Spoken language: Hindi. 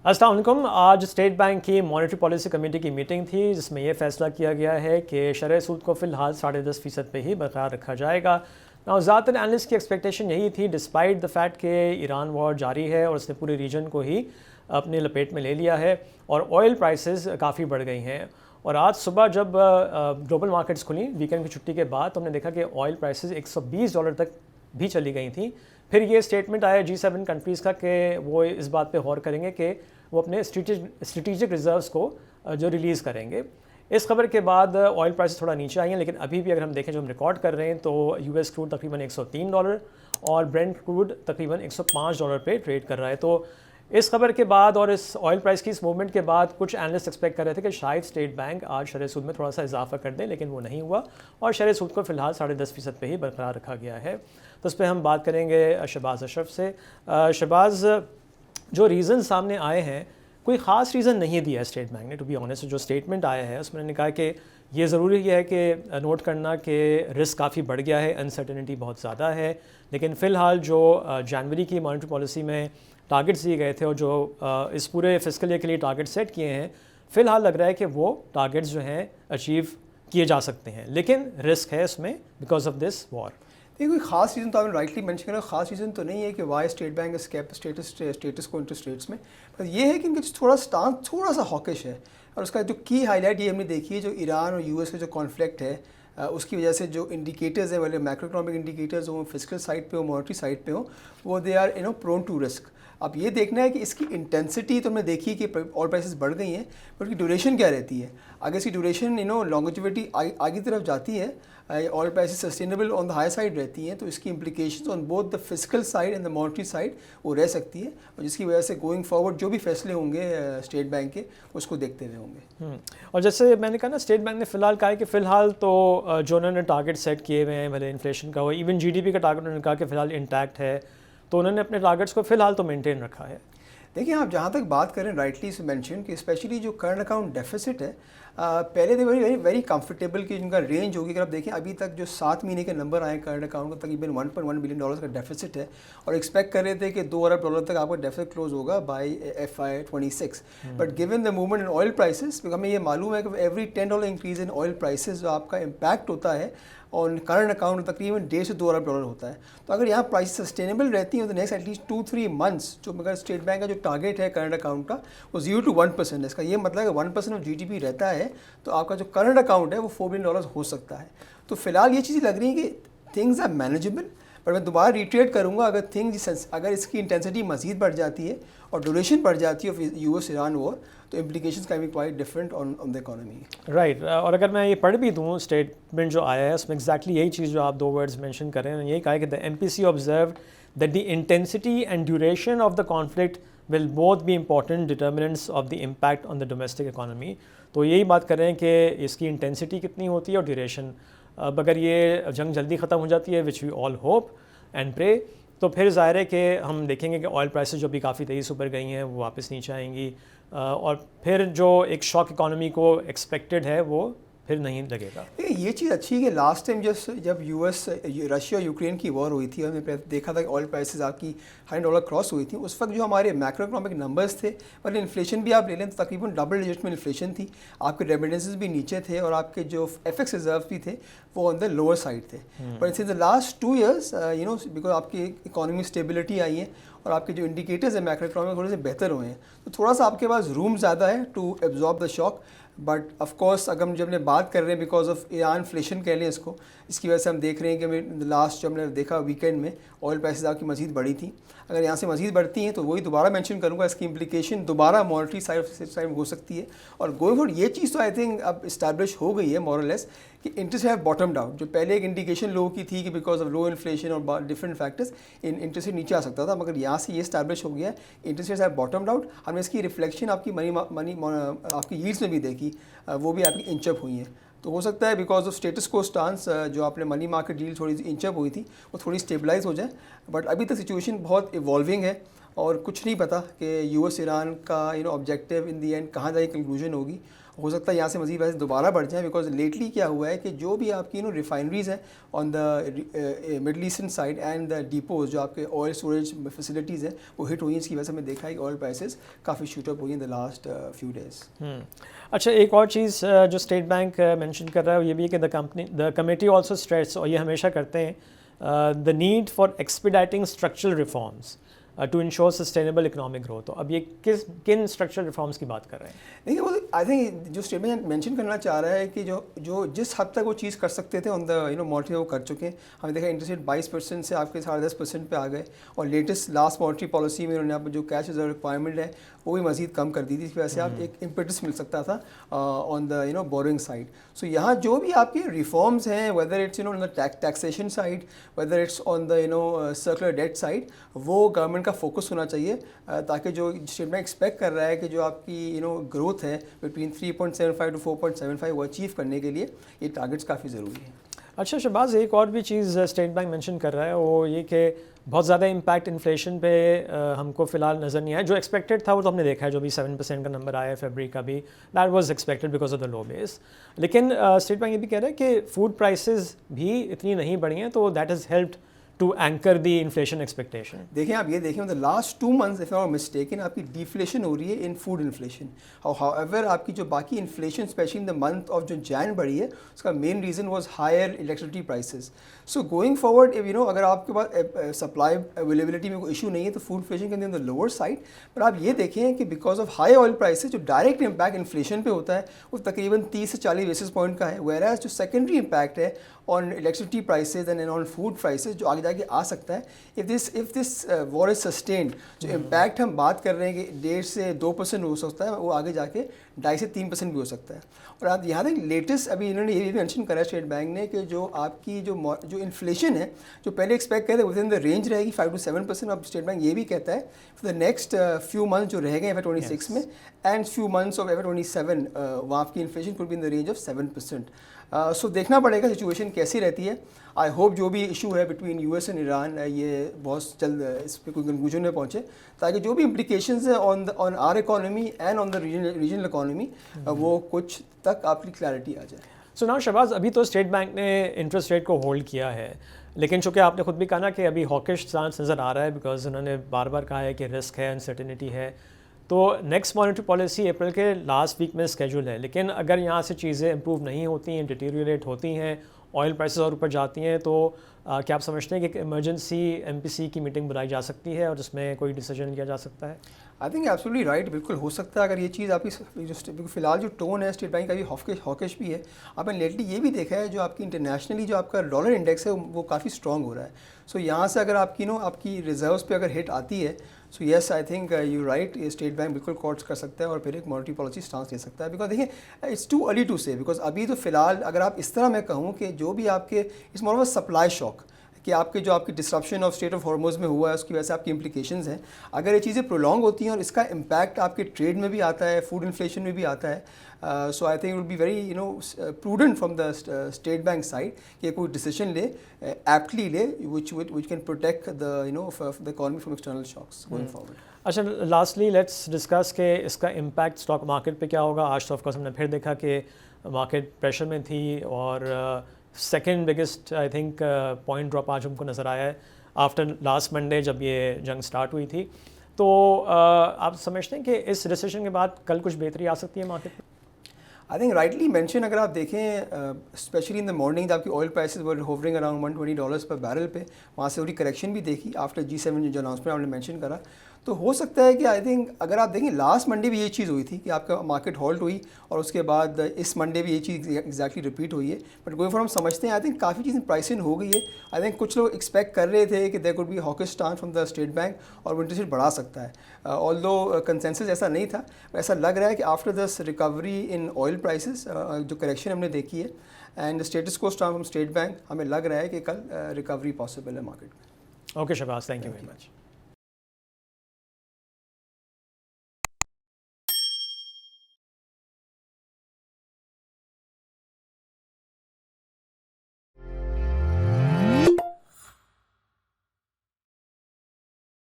अस्सलाम वालेकुम। आज स्टेट बैंक की मॉनेटरी पॉलिसी कमेटी की मीटिंग थी जिसमें यह फैसला किया गया है कि शरह सूद को फ़िलहाल 10.5% पे ही बरकरार रखा जाएगा। ना ज़्यादातर एनालिस्ट की एक्सपेक्टेशन यही थी डिस्पाइट द फैक्ट कि ईरान वॉर जारी है और उसने पूरे रीजन को ही अपने लपेट में ले लिया है और ऑयल प्राइसेस काफ़ी बढ़ गई हैं। और आज सुबह जब ग्लोबल मार्केट्स खुली वीकेंड की छुट्टी के बाद, तो हमने देखा कि ऑयल प्राइसेस $120 तक भी चली गई थी। फिर ये स्टेटमेंट आया G7 कंट्रीज़ का कि वो इस बात पे गौर करेंगे कि वो अपने स्ट्रेटेजिक रिजर्व्स को जो रिलीज़ करेंगे। इस खबर के बाद ऑयल प्राइसेस थोड़ा नीचे आई हैं, लेकिन अभी भी अगर हम देखें जो हम रिकॉर्ड कर रहे हैं तो US क्रूड तकरीबन $103 और ब्रेंट क्रूड तकरीबन $105 पे ट्रेड कर रहा है। तो इस खबर के बाद और इस ऑयल प्राइस की इस मूवमेंट के बाद कुछ एनालिस्ट एक्सपेक्ट कर रहे थे कि शायद स्टेट बैंक आज शरह सूद में थोड़ा सा इजाफा कर दें, लेकिन वो नहीं हुआ और शरह सूद को फ़िलहाल 10.5% पे ही बरकरार रखा गया है। तो इस पर हम बात करेंगे शहबाज अशरफ से। शहबाज, जो रीज़न सामने आए हैं, कोई ख़ास रीज़न नहीं दिया स्टेट बैंक ने, टू बी ऑनेस्ट। जो स्टेटमेंट आया है उसमें ने कहा कि ये ज़रूरी है कि नोट करना कि रिस्क काफ़ी बढ़ गया है, अनसर्टेनिटी बहुत ज़्यादा है, लेकिन फ़िलहाल जो जनवरी की मॉनेटरी पॉलिसी में टारगेट्स दिए गए थे और जो इस पूरे फिस्कल ईयर के लिए टारगेट सेट किए हैं, फ़िलहाल लग रहा है कि वो टारगेट्स जो हैं अचीव किए जा सकते हैं, लेकिन रिस्क है इसमें बिकॉज ऑफ दिस वॉर। ये कोई खास रीज़न तो आपने राइटली मेंशन करा, खास रीज़न तो नहीं है कि वाई स्टेट बैंक इस कैप स्टेटस को इंटरेस्ट रेट्स में, पर ये है कि इनका थोड़ा स्टांस थोड़ा सा हॉकिश है। और उसका जो की हाईलाइट ये हमने देखी है, जो ईरान और US का जो कॉन्फ्लिक्ट है उसकी वजह से जो इंडिकेटर्स हैं, वाले मैक्रो इकोनॉमिक इंडिकेटर्स हो, फिजिकल साइड पे हो, मॉनेटरी साइड पे हो, वो they are prone to risk. अब ये देखना है कि इसकी इंटेंसिटी तो हमने देखी कि ऑयल प्राइसेस बढ़ गई हैं, पर उसकी ड्यूरेशन क्या रहती है। अगर इसकी ड्यूरेशन लॉन्गेविटी आगे तरफ जाती है, oil prices sustainable on the high side रहती हैं, तो इसकी implications on both the physical side and the monetary side वो रह सकती है, और जिसकी वजह से गोइंग फॉरवर्ड जो भी फैसले होंगे स्टेट बैंक के उसको देखते हुए होंगे। और जैसे मैंने कहा ना, स्टेट बैंक ने फ़िलहाल कहा है कि फ़िलहाल तो जो उन्होंने टारगेट सेट किए हुए हैं, भले इन्फ्लेशन का हो, इवन GDP का टारगेट उन्होंने कहा कि फ़िलहाल इंटैक्ट है, तो उन्होंने अपने टारगेट्स को फ़िलहाल तो मेंटेन रखा है। देखिए, आप जहाँ तक बात करें राइटली से मेंशन कि स्पेशली जो करंट अकाउंट डेफिसिट है, पहले तो वेरी वेरी कंफर्टेबल की जिनका रेंज होगी। अगर आप देखें अभी तक जो 7 महीने के नंबर आए करंट अकाउंट का, तकरीबन $1.1 बिलियन का डेफिसिट है, और एक्सपेक्ट कर रहे थे कि $2 अरब तक आपका डेफिसिट क्लोज होगा by FY26। But given the movement in oil prices, हमें ये मालूम है कि every $10 increase in oil prices जो आपका इम्पैक्ट होता है और करंट अकाउंट तकरीबन $1.5 से $2 अरब होता है। तो अगर यहाँ प्राइस सस्टेनेबल रहती हैं तो नेक्स्ट एटलीस्ट 2-3 मंथ्स जो मगर स्टेट बैंक का जो टारगेट है करंट अकाउंट का वो 0 to 1% है। इसका ये मतलब है 1% ऑफ GDP रहता है तो आपका जो करंट अकाउंट है वो $4 बिलियन हो सकता है। तो फिलहाल ये चीज़ लग रही है कि थिंग्स आर मैनेजेबल। पर मैं दोबारा रिट्रेट करूँगा, अगर इसकी इंटेंसिटी मज़ीद बढ़ जाती है और ड्यूरेशन बढ़ जाती है US ईरान वॉर, तो implications can be quite different on the economy. Right. और अगर मैं ये पढ़ भी दूँ स्टेटमेंट जो आया है उसमें एग्जैक्टली यही चीज़ जो आप दो वर्ड्स मेंशन कर रहे हैं, यही कहा है कि the MPC observed that the intensity and duration of the conflict will both be important determinants of the impact on the domestic economy. तो यही बात कर रहे हैं कि इसकी इंटेंसिटी कितनी होती है और ड्यूरेशन। अब अगर ये जंग जल्दी ख़त्म हो जाती है, which we all hope and pray, तो फिर ज़ाहिर है कि हम देखेंगे कि ऑयल प्राइसेस जो भी काफ़ी तेज़ी से ऊपर गई हैं वो वापस नीचे आएंगी, और फिर जो एक शॉक इकोनॉमी को एक्सपेक्टेड है वो फिर नहीं लगेगा। ये चीज़ अच्छी है कि लास्ट टाइम जब US रशिया और यूक्रेन की वॉर हुई थी और हमने देखा था कि ऑयल प्राइसेस आपकी $100 क्रॉस हुई थी, उस वक्त जो हमारे मैक्रो इकोनॉमिक नंबर्स थे, मतलब इन्फ्लेशन भी आप ले लें तो तकरीबन डबल डिजिट में इन्फ्लेशन थी, आपके रेमिटेंसेस भी नीचे थे और आपके जो FX रिजर्व भी थे वो ऑन द लोअर साइड थे। But in the last 2 years because आपकी इकोनॉमी स्टेबिलिटी आई है और आपके जो इंडिकेटर्स हैं मैक्रो इकोनॉमिक थोड़े से बेहतर हुए हैं, तो थोड़ा सा आपके पास रूम ज़्यादा है to absorb the shock. But of course अगर हम जब हमने बात कर रहे हैं बिकॉज ऑफ ईरान इन्फ्लेशन कह लें इसको, इसकी वजह से हम देख रहे हैं कि लास्ट जो हमने देखा वीकेंड में ऑयल प्राइसेस आपकी मज़ीद बढ़ी थी। अगर यहाँ से मज़ीद बढ़ती हैं तो वही दोबारा मेंशन करूँगा, इसकी इंप्लीकेशन दोबारा मॉनेटरी साइड में हो सकती है। और गोइंग फॉरवर्ड ये चीज़ तो आई थिंक अब इस्टेब्लिश हो गई है मोर और लेस कि इंटरेस्ट हैव बॉटम्ड आउट। जो पहले एक इंडिकेशन लो की थी कि बिकॉज ऑफ लो इन्फ्लेशन और डिफरेंट फैक्टर्स इंटरेस्ट रेट नीचे आ सकता था, मगर यहाँ से ये इस्टेब्लिश हो गया है इंटरेस्ट रेट्स हैव बॉटम्ड आउट। हमने इसकी रिफ्लेक्शन आपकी मनी आपकी यील्ड्स में भी देखी, वो भी आपकी इंचअप हुई हैं। तो हो सकता है because of status quo stance जो आपने मनी मार्केट यील्ड थोड़ी सी इंचअप हुई थी वो थोड़ी स्टेबलाइज हो जाए। बट अभी तक सिचुएशन बहुत इवॉल्विंग है और कुछ नहीं पता कि US ईरान का ऑब्जेक्टिव इन दी एंड कहाँ जाके कंक्लूजन होगी। हो सकता है यहाँ से मज़ीद वैसे दोबारा बढ़ जाए, बिकॉज लेटली क्या हुआ है कि जो भी आपकी रिफाइनरीज हैं on the middle eastern side and the depots, जो आपके ऑयल स्टोरेज फैसिलिटीज़ हैं, वो हिट हुई हैं। इसकी वजह से हमें देखा है कि ऑयल प्राइसेस काफ़ी शूट अप हुई हैं द लास्ट फ्यू डेज़। अच्छा, एक और चीज़ जो स्टेट बैंक मेंशन कर रहा है वो ये भी है कि द कमेटी ऑल्सो स्ट्रेस, और ये हमेशा करते हैं, the need for expediting structural reforms to ensure sustainable economic growth. तो अब ये किन स्ट्रक्चरल रिफॉर्म्स की बात कर रहे हैं? देखिए, वो आई थिंक जो स्टेटमेंट मेंशन करना चाह रहा है कि जो जिस हद तक वो चीज़ कर सकते थे ऑन द मॉनिटरी वो कर चुके हैं। हमने देखा इंटरेस्ट रेट 22% से आपके 10.5% पे आ गए, और लेटेस्ट लास्ट मॉनिटरी पॉलिसी में उन्होंने आप जो कैश रिजर्व रिक्वायरमेंट है वो भी मज़ीद कम कर दी थी। इस वजह से आप एक इम्पेटस मिल सकता था ऑन द बोरिंग साइड। सो यहाँ जो भी आपके रिफॉर्म्स हैं, whether it's on the taxation side, whether it's on the circular debt side, वो गवर्नमेंट का फोकस होना चाहिए, ताकि जो स्टेट बैंक एक्सपेक्ट कर रहा है कि जो आपकी ग्रोथ है बिटवीन 3.75 to 4.75 वो अचीव करने के लिए ये टारगेट्स काफ़ी ज़रूरी हैं। अच्छा शहबाज, एक और भी चीज़ स्टेट बैंक मेंशन कर रहा है वो ये कि बहुत ज़्यादा इम्पैक्ट इन्फ्लेशन पे हमको फ़िलहाल नज़र नहीं आया। जो एक्सपेक्टेड था वो तो हमने देखा है, जो भी 7% का नंबर आया है फरवरी का भी, that was expected because of the low base. लेकिन स्टेट बैंक ये भी कह रहा है कि फूड प्राइसेस भी इतनी नहीं बढ़ी हैं, तो that has helped to anchor the inflation expectation. देखें, आप ये देखें, मतलब last 2 months if I am mistaken आपकी डिफ्लेशन हो रही है इन फूड इन्फ्लेशन। हाउएवर आपकी जो बाकी inflation specially in the month of जो जैन बढ़ी है, उसका main reason was higher electricity prices. So going forward अगर आपके पास सप्लाई अवेलेबिलिटी में कोई इशू नहीं है तो food inflation can be on the lower side. पर आप ये देखें कि because of high oil prices जो डायरेक्ट इम्पैक्ट इन्फ्लेशन पे होता है वो तकरीबन 30 से 40 बेसिस पॉइंट का है, वेयर जो सेकेंडरी इम्पैक्ट है on electricity prices and on food prices जो आगे जाके आ सकता है if this war is sustained. जो इम्पैक्ट हम बात कर रहे हैं कि 1.5 से 2% हो सकता है, वो आगे जाके 2.5 से 3% भी हो सकता है। और आप यहाँ तक लेटेस्ट अभी इन्होंने ये भी मेंशन करा स्टेट बैंक ने कि जो आपकी जो इन्फ्लेशन है, जो पहले एक्सपेक्ट करते विद इन द रेंज रहेगी 5 to 7%। अब स्टेट बैंक ये भी कहता है for the next few month जो रह गए FY26 में and few months of FY27 वहाँ आपकी inflation could be in the range of 7%। सो देखना पड़ेगा सिचुएशन कैसी रहती है। आई होप जो भी इशू है बिटवीन US एंड ईरान ये बहुत जल्द इस पर कोई कंक्लूजन में पहुँचे, ताकि जो भी इम्प्लीकेशंस है on our economy and on the regional economy वो कुछ तक आपकी क्लैरिटी आ जाए। सो नाउ शहबाज, अभी तो स्टेट बैंक ने इंटरेस्ट रेट को होल्ड किया है, लेकिन चूँकि आपने खुद भी कहा ना कि अभी हॉकिश स्टांस नज़र आ रहा है, बिकॉज उन्होंने बार बार कहा है कि रिस्क है, अनसर्टेनिटी है। तो नेक्स्ट मॉनेटरी पॉलिसी अप्रैल के लास्ट वीक में स्केड्यूल है, लेकिन अगर यहाँ से चीज़ें इंप्रूव नहीं होती हैं, डिटीरियोरेट होती हैं, ऑयल प्राइसेस और ऊपर जाती हैं, तो क्या आप समझते हैं कि एक इमरजेंसी MPC की मीटिंग बुलाई जा सकती है और उसमें कोई डिसीजन लिया जा सकता है? आई थिंक एब्सोल्युटली राइट, बिल्कुल हो सकता है। अगर ये चीज़ आपकी जो फिलहाल जो टोन है स्टेट बैंक का भी हॉकिश भी है। आपने लेटली ये भी देखा है जो आपकी इंटरनेशनली जो आपका डॉलर इंडेक्स है वो काफ़ी स्ट्रॉन्ग हो रहा है। सो यहाँ से अगर आपकी आपकी रिजर्व्स पे अगर हिट आती है, so yes I think you right, state bank बिल्कुल कॉर्ट्स कर सकता है और फिर एक मॉनेटरी पॉलिसी स्टांस ले सकता है। बिकॉज देखिए, इट्स टू अर्ली टू से, बिकॉज अभी तो फिलहाल अगर आप इस तरह मैं कहूँ कि जो भी आपके it's more of a supply shock कि जो आपकी disruption of state of Hormuz में हुआ है उसकी वजह से आपकी इम्प्लीकेशंस हैं। अगर ये चीज़ें प्रोलॉन्ग होती हैं और इसका इम्पैक्ट आपके ट्रेड में भी आता है, फूड इन्फ्लेशन में भी आता है, so I think it will be very prudent from the state Bank side कि कोई डिसीजन ले एप्टली ले which can protect the economy from external shocks going forward. अच्छा, लास्टली लेट्स डिस्कस के इसका इम्पैक्ट स्टॉक मार्केट पे क्या होगा। आज तो ऑफकोर्स हमने फिर देखा कि मार्केट प्रेशर में थी और second biggest I think point drop आज हमको नज़र आया है आफ्टर लास्ट मंडे जब ये जंग स्टार्ट हुई थी। तो आप समझते हैं कि इस रिसेशन के बाद कल कुछ बेहतरी आ सकती है मार्केट में? आई थिंक राइटली मेंशन, अगर आप देखें स्पेशली इन द मॉर्निंग आपकी ऑयल प्राइसेस वर होवरिंग अराउंड $120 पर बैरल पे, वहाँ से थोड़ी करेक्शन भी देखी आफ्टर G7 जो अनाउंसमेंट आपने मेंशन करा। तो हो सकता है कि आई थिंक अगर आप देखें लास्ट मंडे भी ये चीज़ हुई थी कि आपका मार्केट होल्ड हुई और उसके बाद इस मंडे भी ये चीज़ एग्जैक्टली रिपीट हुई है। बट गोइंग फॉर हम समझते हैं आई थिंक काफ़ी चीज़ें प्राइसिंग हो गई है। आई थिंक कुछ लोग एक्सपेक्ट कर रहे थे कि there could be hawkish stance from the state bank और वो इंटरेस्ट रेट बढ़ा सकता है। ऑल्दो कंसेंसस ऐसा नहीं था, ऐसा लग रहा है कि after this recovery in oil prices जो करेक्शन हमने देखी है and status quo stance from state bank, हमें लग रहा है कि कल रिकवरी पॉसिबल है मार्केट में। Okay Shahbaz, thank you very much.